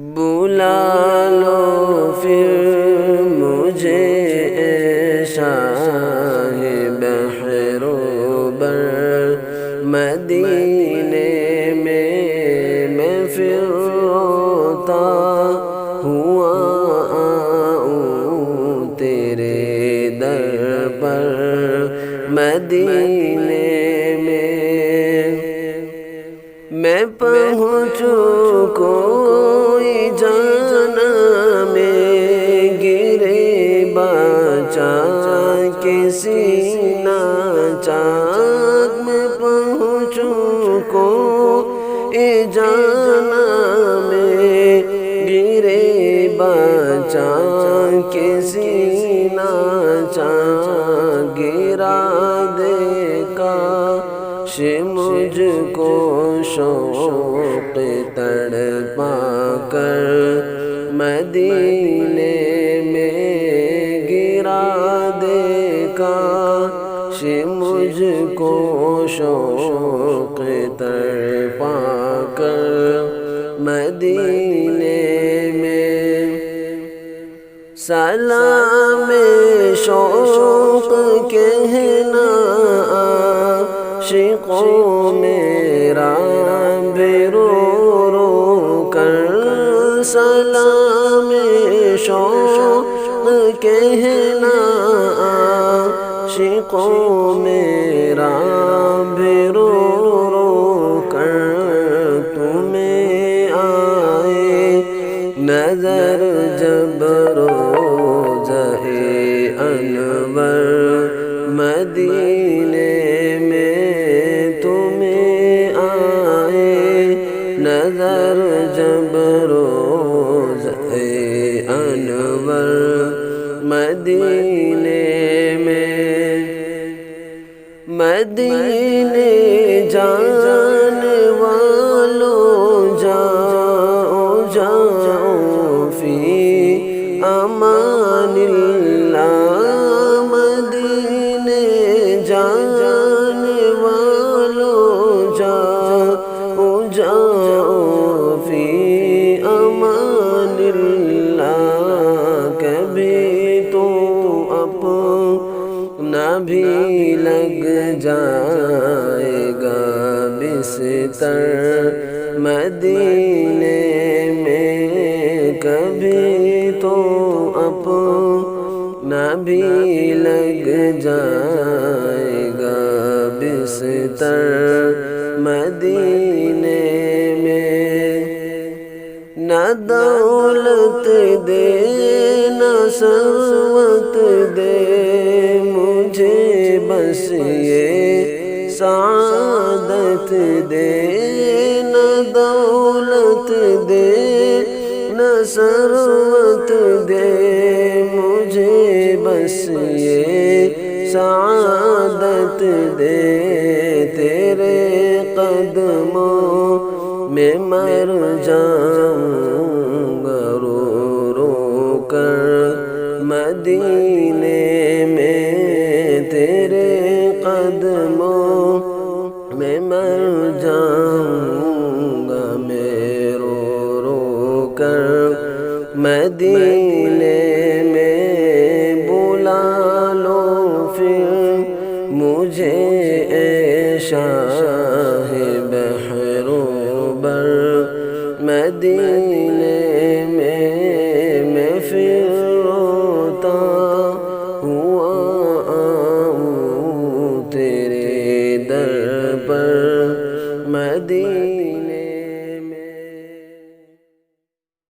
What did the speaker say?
بلا لو پھر مجھے اے شاہ بحر و بر مدینے میں پھر روتا ہوا آؤں تیرے در پر مدینے میں پہنچوں کوئی جانا میں گرے باچا کسی ناچاک میں پہنچوں کوئی جانا میں گرے باچا کسی ناچاک گرا دے کاش مجھ کو شوق تڑپا کر مدینے میں گرا دے کاش مجھ کو شوق تڑپا کر مدینے میں سلام شوق کہنا عاشقوں میرا بھی رو رو کر سلام شوق کہنا عاشقوں میرا بھی رو رو کر تمہیں آئے نظر جب روضہ انور مدینے نظر جب روضہ انور مدینے میں مدینے جانے والوں جاؤ جاؤ فی امان اللہ مدینے جانے والوں جاؤ جاؤ فی امان اللہ کبھی تو اپنا بھی لگ جائے گا بستر مدینے میں کبھی تو اپنا بھی لگ جائے گا بستر مدینے میں نہ دولت دے نہ ثروت دے مجھے بس یہ سعادت دے نہ دولت دے نہ ثروت دے مجھے بس یہ سعادت دے تیرے قدموں میں مر جاؤں گا رو رو کر مدینے میں تیرے قدموں میں مر جاؤں گا میں رو رو کر مدینے میں بلا لو پھر مجھے اے شاہ